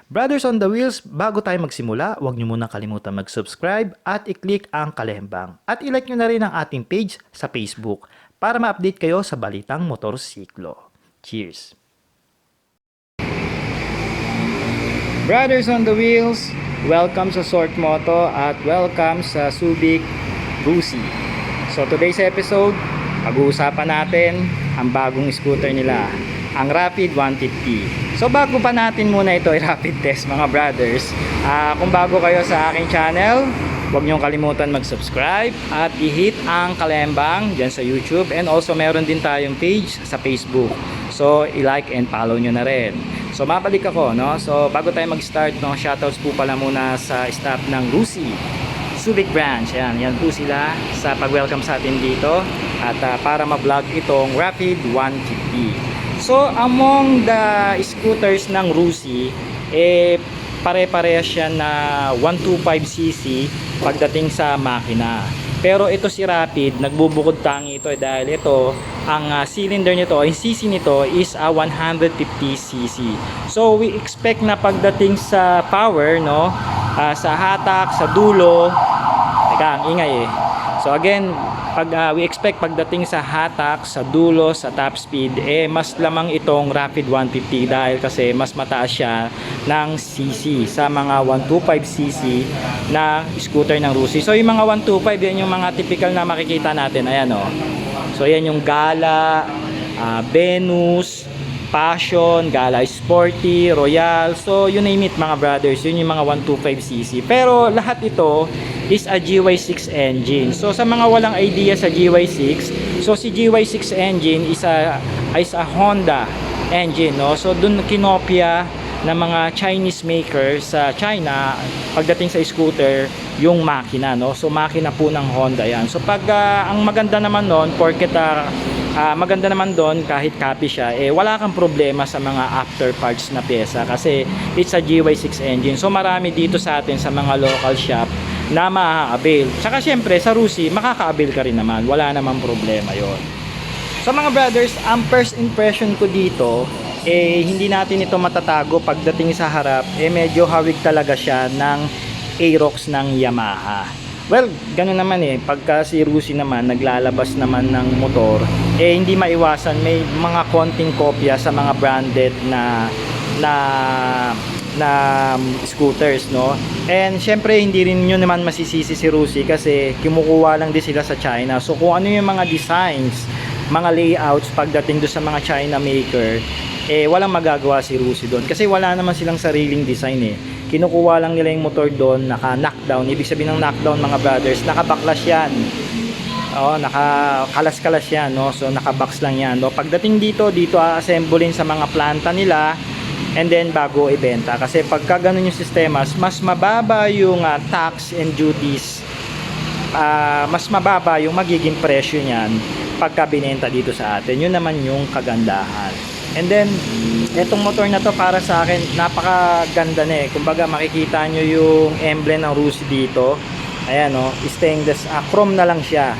Brothers on the Wheels, bago tayo magsimula, huwag niyo muna kalimutan mag-subscribe at i-click ang kalembang. At i-like niyo na rin ang ating page sa Facebook para ma-update kayo sa balitang motorsiklo. Cheers! Brothers on the Wheels, welcome sa Sort Moto at welcome sa Subic Rusi. So today's episode, pag-uusapan natin ang bagong scooter nila, ang Rapid 150. So bago pa natin muna ito i-rapid test mga brothers, kung bago kayo sa aking channel, huwag niyong kalimutan mag-subscribe at i-hit ang kalembang dyan sa YouTube, and also meron din tayong page sa Facebook. So i-like and follow nyo na rin. So mabalik ako, no? So bago tayo mag-start, no, shoutouts po pala muna sa staff ng Rusi Subic branch. Yan po sila sa pag-welcome sa atin dito at para ma-vlog itong Rapid 150. So among the scooters ng Rusi, pare-parehas siya na 125cc pagdating sa makina. Pero ito si Rapid, nagbubukod tangi ito dahil ito, ang cylinder nito, yung cc nito is 150cc. So we expect na pagdating sa power, no, sa hatak, sa dulo, teka, ang ingay eh. So again, we expect pagdating sa hatak, sa dulo, sa top speed, mas lamang itong Rapid 150 dahil kasi mas mataas siya ng cc sa mga 125cc na scooter ng Rusi. So yung mga 125, yan yung mga typical na makikita natin. Ayan o. So yan yung Gala, Venus, Passion, Gala Sporty, Royal. So you name it mga brothers, yun yung mga 125cc. Pero lahat ito is a GY6 engine. So sa mga walang idea sa GY6, so si GY6 engine is a Honda engine, no? So dun kinopya ng mga Chinese maker sa China pagdating sa scooter yung makina, no? So makina po ng Honda yan. So pag ang maganda naman noon, porket maganda naman doon kahit copy siya, wala kang problema sa mga after parts na pyesa kasi it's a GY6 engine. So marami dito sa atin sa mga local shop na maa-avail. Saka syempre sa Rusi makaka-avail ka rin naman, wala namang problema yon. So mga brothers, ang first impression ko dito, hindi natin ito matatago pagdating sa harap, medyo hawig talaga siya ng Aerox ng Yamaha. Well, ganoon naman pagka si Rusi naman naglalabas naman ng motor, hindi maiwasan may mga konting kopya sa mga branded na scooters, no? And syempre hindi rin nyo naman masisisi si Rusi kasi kumukuha lang din sila sa China. So kung ano yung mga designs, mga layouts pagdating do sa mga China maker, walang magagawa si Rusi doon kasi wala naman silang sariling design kinukuha lang nila yung motor doon, naka-knockdown. Ibig sabihin ng knockdown mga brothers, naka-backlash yan. Naka-kalas-kalas yan, no? So naka-box lang yan, no? Pagdating dito a-assemblein sa mga planta nila and then bago ibenta. Kasi pagka ganun yung sistema, mas mababa yung tax and duties, mas mababa yung magiging presyo niyan pagka binenta dito sa atin. Yun naman yung kagandahan. And then etong motor na to para sa akin napakaganda na kumbaga makikita nyo yung emblem ng Rusi dito. Ayan stainless, chrome na lang siya.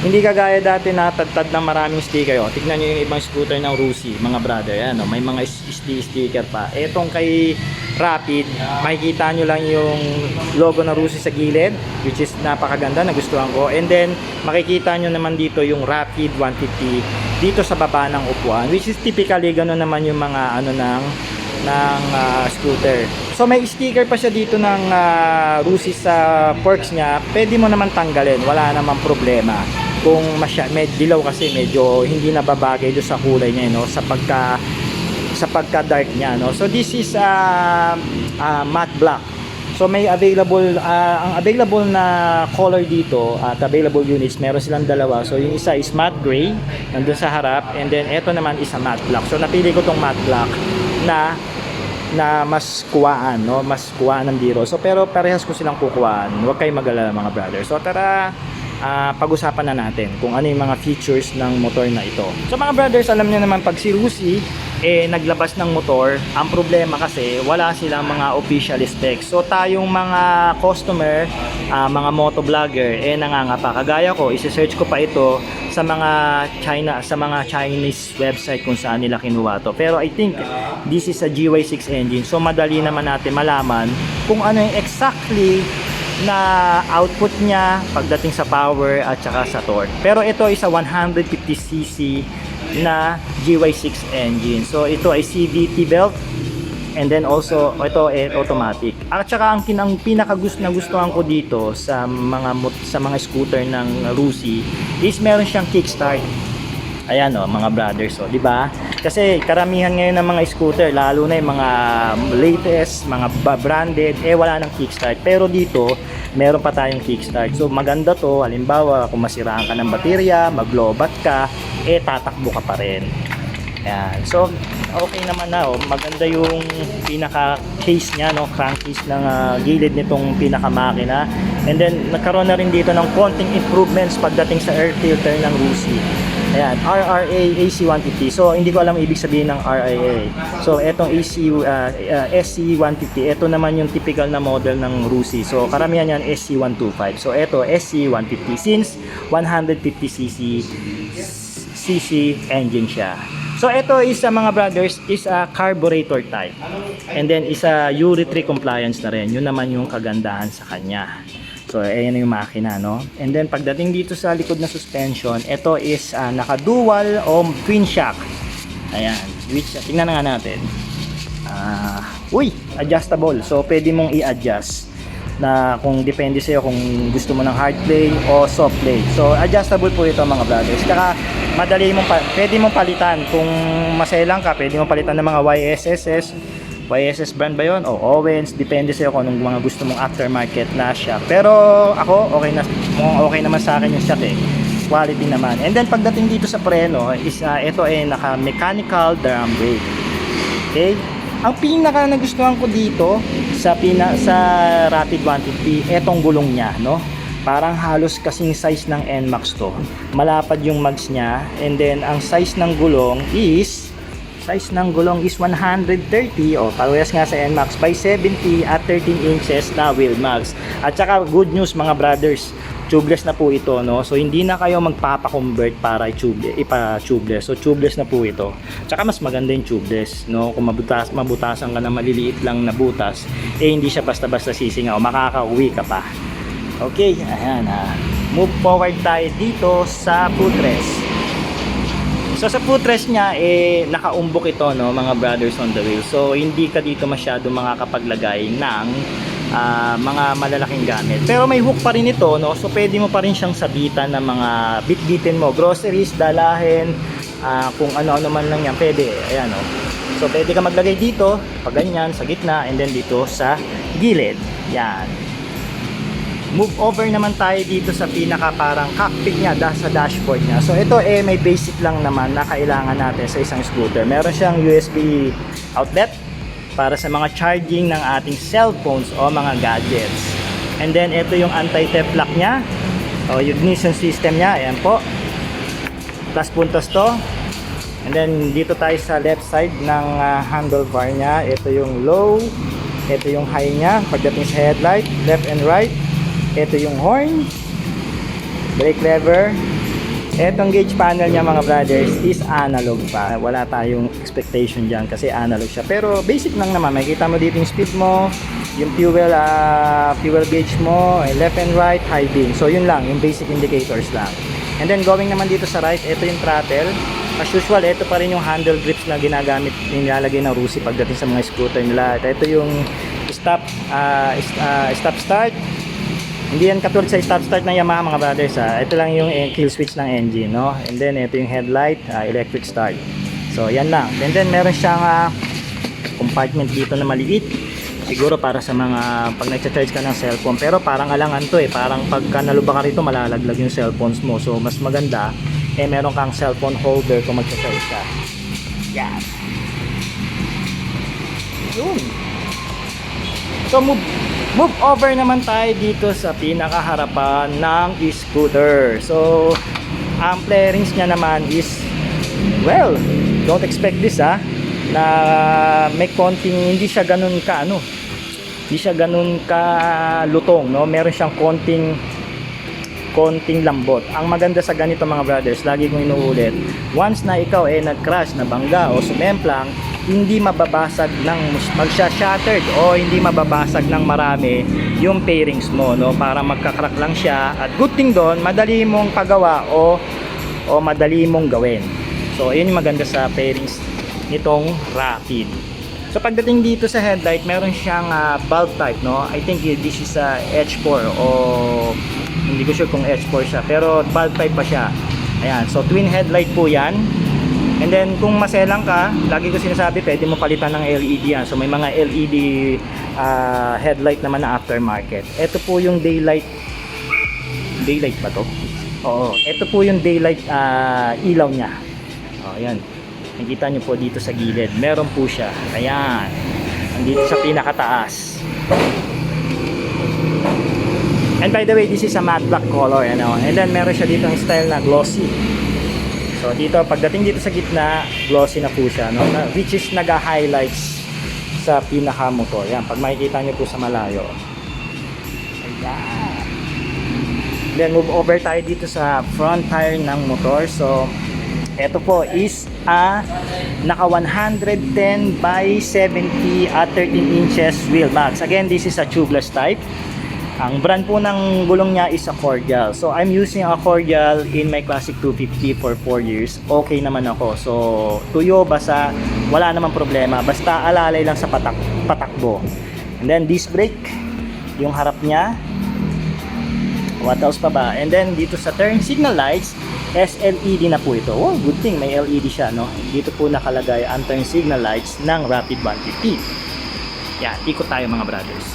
Hindi kagaya dati na tad ng maraming sticker. Tignan nyo yung ibang scooter ng Rusi mga brother. Ayan may mga sticker pa. Etong kay Rapid, makikita nyo lang yung logo ng Rusi sa gilid, which is napakaganda, nagustuhan ko. And then makikita nyo naman dito yung Rapid 150 dito sa baba ng upuan, which is typically gano'n naman yung mga ng scooter. So may sticker pa siya dito ng Rusi sa forks niya. Pwede mo naman tanggalin, wala namang problema. Kung med dilaw kasi medyo hindi nababagay do sa kulay niya, no, sa pagka dark niya, no. So this is matte black. So may available ang available na color dito at available units, meron silang dalawa. So yung isa is matte gray nandun sa harap, and then ito naman is a matte black. So napili ko tong matte black na mas kuwaan, no, mas kuwaan ng biro. So pero parehas ko silang kukuhaan. Huwag kayong mag-alala mga brothers. So tara, pag-usapan na natin kung ano yung mga features ng motor na ito. So mga brothers, alam niyo naman pag si Rusi naglabas ng motor, ang problema kasi wala silang mga official specs. So tayong mga customer, mga motovlogger nangangapa. Kagaya ko, isi-search ko pa ito sa mga Chinese website kung saan nila kinuha to. Pero I think this is a GY6 engine. So madali naman natin malaman kung ano yung exactly na output niya pagdating sa power at saka sa torque. Pero ito is a 150cc na GY6 engine. So ito ay CVT belt. And then also ito ay automatic. At saka ang pinakagustuhan ko dito sa mga scooter ng Rusi is meron siyang kickstart. Ayan mga brothers, di ba? Kasi karamihan ngayon ng mga scooter, lalo na yung mga latest, mga branded, wala nang kickstart. Pero dito, meron pa tayong kickstart. So maganda to, halimbawa kung masiraan ka ng baterya, maglobat ka, tatakbo ka pa rin. Ayan. So okay naman na, maganda yung pinaka case niya, crankcase ng gilid nitong pinaka makina. And then nagkaroon na rin dito ng konting improvements pagdating sa air filter ng Rusi. Ayan, RRA AC150. So hindi ko alam ibig sabihin ng RRA. So etong SC150, ito naman yung typical na model ng Rusi. So karamihan yan SC125. So ito SC150 since 150cc engine siya. So ito is mga brothers is a carburetor type. And then is a Euro 3 compliance na rin. Yun naman yung kagandahan sa kanya. So ayan yung makina, no? And then pagdating dito sa likod na suspension, ito is naka-dual o twin shock. Ayan, which tingnan na nga natin. Adjustable. So pwede mong i-adjust na kung depende sa'yo kung gusto mo ng hard play o soft play. So adjustable po ito mga brothers. Kaya madali pwede mong palitan kung maselang ka, pwede mong palitan ng mga YSS brand ba yun? O Owens, depende sa'yo kung anong mga gusto mong aftermarket na shock. Pero ako, okay naman sa akin yung shock quality naman. And then pagdating dito sa preno, is ito ay naka-mechanical drum brake. Okay? Ang pinaka nagustuhan ko dito sa Rapid 150, etong gulong niya, no? Parang halos kasing size ng NMAX to. Malapad yung mags niya, and then ang size ng gulong is 130 parehas nga sa NMAX by 70 at 13 inches na wheel mags. At saka good news mga brothers, tubeless na po ito, no? So hindi na kayo magpapa-convert para ipa-tubeless. So tubeless na po ito. Tsaka mas maganda yung tubeless, no? Kung mabutasan ka na maliliit lang na butas, hindi siya basta-basta sisingaw, makakauwi ka pa. Okay, ayan move forward tayo dito sa footrest. So sa footrest niya nakaumbok ito, no, mga brothers on the wheel. So hindi ka dito masyado makakapaglagay ng mga malalaking gamit. Pero may hook pa rin ito, no. So pwede mo pa rin siyang sabitan ng mga bit-bitin mo, groceries, dalahin, kung ano-ano man lang yan, pwede. Ayan, no. So pwede ka maglagay dito, pag ganyan, sa gitna, and then dito sa gilid. Yan. Move over naman tayo dito sa pinaka parang cockpit niya sa dashboard niya. So ito may basic lang naman na kailangan natin sa isang scooter. Meron siyang USB outlet para sa mga charging ng ating cellphones o mga gadgets. And then ito yung anti-theft lock niya o ignition system niya. Ayan po. Plus puntos to. And then dito tayo sa left side ng handlebar niya. Ito yung low. Ito yung high niya. Pagdating sa headlight, left and right. Ito yung horn, brake lever. Etong gauge panel niya mga brothers is analog pa. Wala tayong expectation dyan kasi analog siya. Pero basic lang naman. Makikita mo dito yung speed mo, yung fuel gauge mo, left and right, high beam. So yun lang, yung basic indicators lang. And then going naman dito sa right, ito yung throttle. As usual, ito pa rin yung handle grips na nilalagay ng Rusi pagdating sa mga scooter nila. Ito yung stop start. Hindi yan katulad sa start ng Yamaha mga brothers. Ito lang yung kill switch ng engine, no? And then ito yung headlight, electric start. So yan lang. And then meron siyang compartment dito na maliit. Siguro para sa mga pag nagcha-charge ka ng cellphone. Pero parang alangan to Parang pagka nalubak ka rito malalaglag yung cellphones mo. So mas maganda meron kang cellphone holder kung magcha-charge ka. Yan. Yun. So move over naman tayo dito sa pinakaharapan ng scooter. So ang flarings niya naman is, well, don't expect this na may konting, hindi siya ganun ka lutong, no? Meron siyang konting konting lambot. Ang maganda sa ganito mga brothers, lagi kong inuulit, once na ikaw nag-crash, nabangga o sumemplang, hindi mababasag ng magsha-shattered o hindi mababasag ng marami yung pairings mo, no? Para magka-crack lang siya. At good thing doon, madali mong pagawa o madali mong gawin. So yun yung maganda sa pairings nitong Rapid. So pagdating dito sa headlight, meron siyang bulb type, no? I think this is H4 o hindi ko sure kung H4 siya, pero bulb type pa siya. Ayan, so twin headlight po yan. And then kung maselang ka, lagi ko sinasabi, pwede mo palitan ng LED yan. So may mga LED headlight naman na aftermarket. Ito po yung daylight ba to? Oo, ito po yung daylight ilaw niya. Oh, ayan. Nakikita nyo po dito sa gilid, meron po siya. Ayan, nandito sa pinakataas. And by the way, this is a matte black color, ano? And then meron siya dito ang style na glossy. So dito, pagdating dito sa gitna, glossy na po siya, no? Which is naga-highlights sa pinaka-motor. Yan, pag makikita nyo po sa malayo. Ayan. Then move over tayo dito sa front tire ng motor. So ito po is naka 110 by 70 at 13 inches wheel max. Again, this is a tubeless type. Ang brand po ng gulong niya is a Cordial. So I'm using a Cordial in my Classic 250 for 4 years. Okay naman ako. So tuyo, basa, wala namang problema. Basta alalay lang sa patakbo. And then disc brake, yung harap niya. What else pa ba? And then dito sa turn signal lights, SLED na po ito. Oh, good thing may LED siya, no? Dito po nakalagay ang turn signal lights ng Rapid 150. Yan, ikot tayo mga brothers.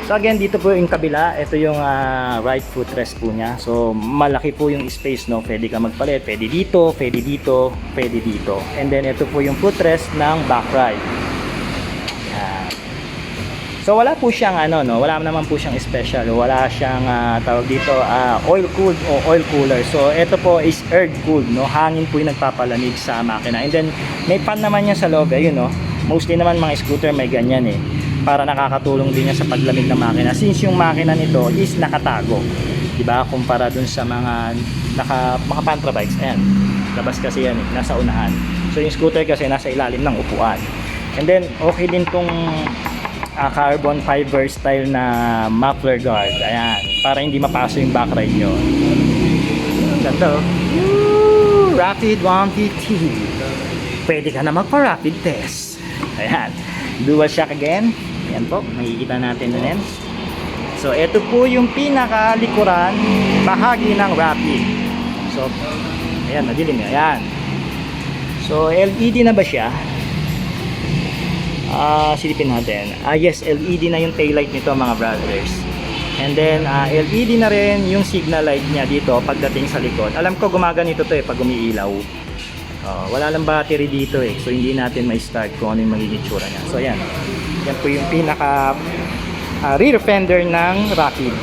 So again, dito po yung kabila, ito yung right footrest po niya. So malaki po yung space, no? Pwede ka magpalit, pwede dito, pwede dito, pwede dito. And then ito po yung footrest ng back right. Yan. So wala po siyang wala naman po siyang special. Wala siyang tawag dito oil cooled o oil cooler. So ito po is air cooled, no? Hangin po yung nagpapalamig sa makina. And then may fan naman yan sa loob, ayun, no? Mostly naman mga scooter may ganyan para nakakatulong din yan sa paglamig ng makina. Since yung makina nito is nakatago, 'di ba? Kumpara dun sa mga mga pantra bikes. Ayan. Labas kasi yan nasa unahan. So yung scooter kasi nasa ilalim ng upuan. And then okay din tong carbon fiber style na muffler guard. Ayan, para hindi mapaso yung back ride nyo. Ganda, oh. Woo! Rapid 150. Pwede ka na magpa-rapid test. Ayan, dual shock again. Ayan po, makikita natin na yan. So ito po yung pinakalikuran bahagi ng Rapid. So ayan, madilim. Ayan. So LED na ba siya? Silipin natin. Yes, LED na yung taillight nito mga brothers. And then LED na rin yung signal light niya dito pagdating sa likod. Alam ko gumaganito to pag umiilaw. Wala lang battery dito so hindi natin ma-start kung ano yung magiging tsura niya. So ayan. Yan po yung pinaka rear fender ng Rapid.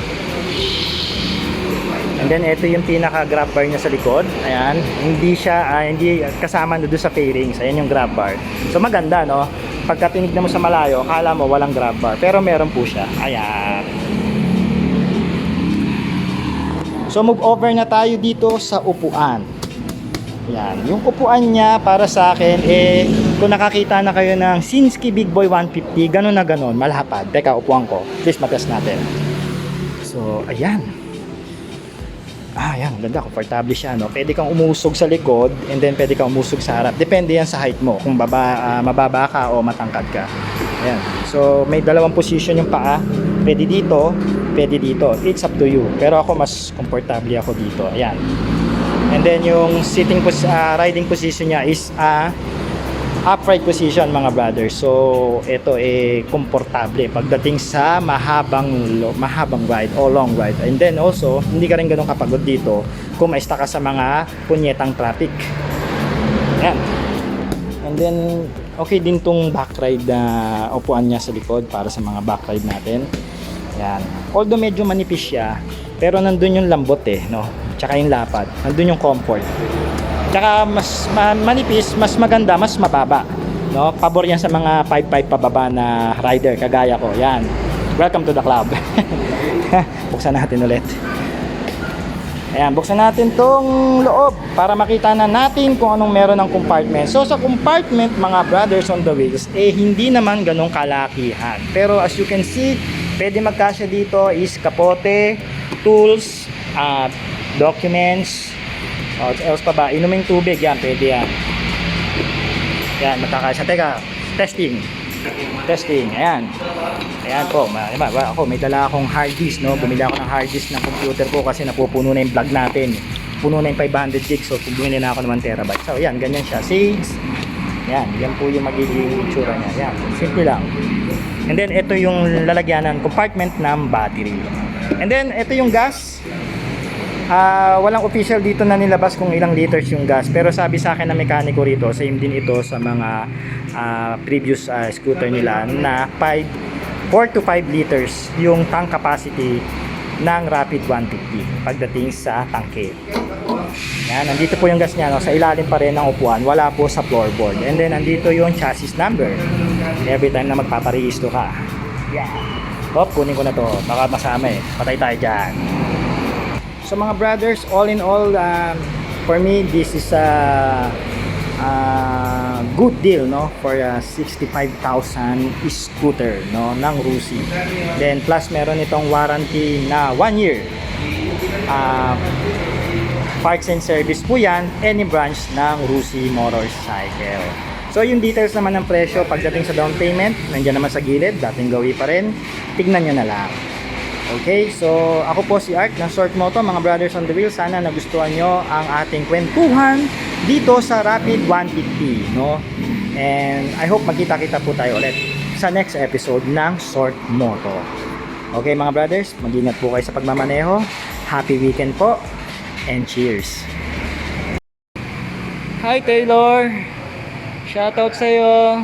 And then ito yung pinaka grab bar niya sa likod. Ayan, hindi siya hindi kasama doon sa fairings. Ayan yung grab bar. So maganda, no? Pagka tinignan mo sa malayo, akala mo walang grab bar, pero meron po siya. Ayan. So move over na tayo dito sa upuan. Ayan, yung upuan niya para sa akin kung nakakita na kayo ng Sinski Big Boy 150, ganun na ganun, malapad. Teka, upuan ko. Please matest natin. So, ayan. Ayan, ganda, komportable siya, no? Pwede kang umusog sa likod and then pwede kang umusog sa harap. Depende yan sa height mo, kung mababa ka o matangkad ka. Ayan. So, may dalawang position yung paa. Pwede dito, pwede dito. It's up to you. Pero ako, mas komportable ako dito. Ayan. And then, yung riding position niya is upright position mga brothers. So ito komportable pagdating sa mahabang ride o long ride. And then also hindi ka rin ganun kapagod dito kung maista ka sa mga punyetang traffic. Ayan. And then okay din tong back ride na upuan niya sa likod para sa mga back ride natin. Ayan. Although medyo manipis siya, pero nandun yung lambot no? Tsaka yung lapad, nandun yung comfort. Tsaka mas manipis, mas maganda, mas mababa, no? Pabor yan sa mga 5'5" pababa na rider kagaya ko. Yan. Welcome to the club. buksan natin ulit. Ayan, buksan natin tong loob para makita na natin kung anong meron ng compartment. So sa compartment, mga brothers on the wheels, hindi naman ganong kalakihan. Pero as you can see, pwede magkasya dito is kapote, tools, documents, else pa ba? Inuming tubig, yan, pwede yan. Yan, magkakasya. Teka, testing. Ayan. Ayan po, ako may dala akong hard disk, no? Bumili ako ng hard disk ng computer ko kasi napupuno na yung vlog natin. Puno na yung 500 gigs, so bumili na ako ng 1 terabyte. So ayan, ganyan siya. Yan po yung magiging itsura niya. Yan, simple lang. And then ito yung lalagyanan compartment ng battery. And then ito yung gas. Walang official dito na nilabas kung ilang liters yung gas, pero sabi sa akin na mekaniko rito, same din ito sa mga previous scooter nila na 4 to 5 liters yung tank capacity ng Rapid 150 pagdating sa tangke. Yan, nandito po yung gas niya, no? Sa ilalim pa rin ng upuan, wala po sa floorboard. And then nandito yung chassis number every time na magpaparehisto ka. Yan. Kunin ko na to, baka masama patay tayo dyan. So mga brothers, all in all, for me this is a good deal, no, for a 65,000 scooter, no, ng Rusi. Then plus meron itong warranty na 1 year. Parts and service po yan, any branch ng Rusi Motorcycle. So yung details naman ng presyo pagdating sa down payment, nandiyan naman sa gilid, dating gawi pa rin. Tignan nyo na lang. Okay, so ako po si Art ng Short Moto, mga brothers on the wheel. Sana nagustuhan nyo ang ating kwentuhan dito sa Rapid 150, no? And I hope magkita-kita po tayo ulit sa next episode ng Short Moto. Okay mga brothers, mag-ingat po kayo sa pagmamaneho. Happy weekend po and cheers. Hi Taylor, shoutout sa'yo.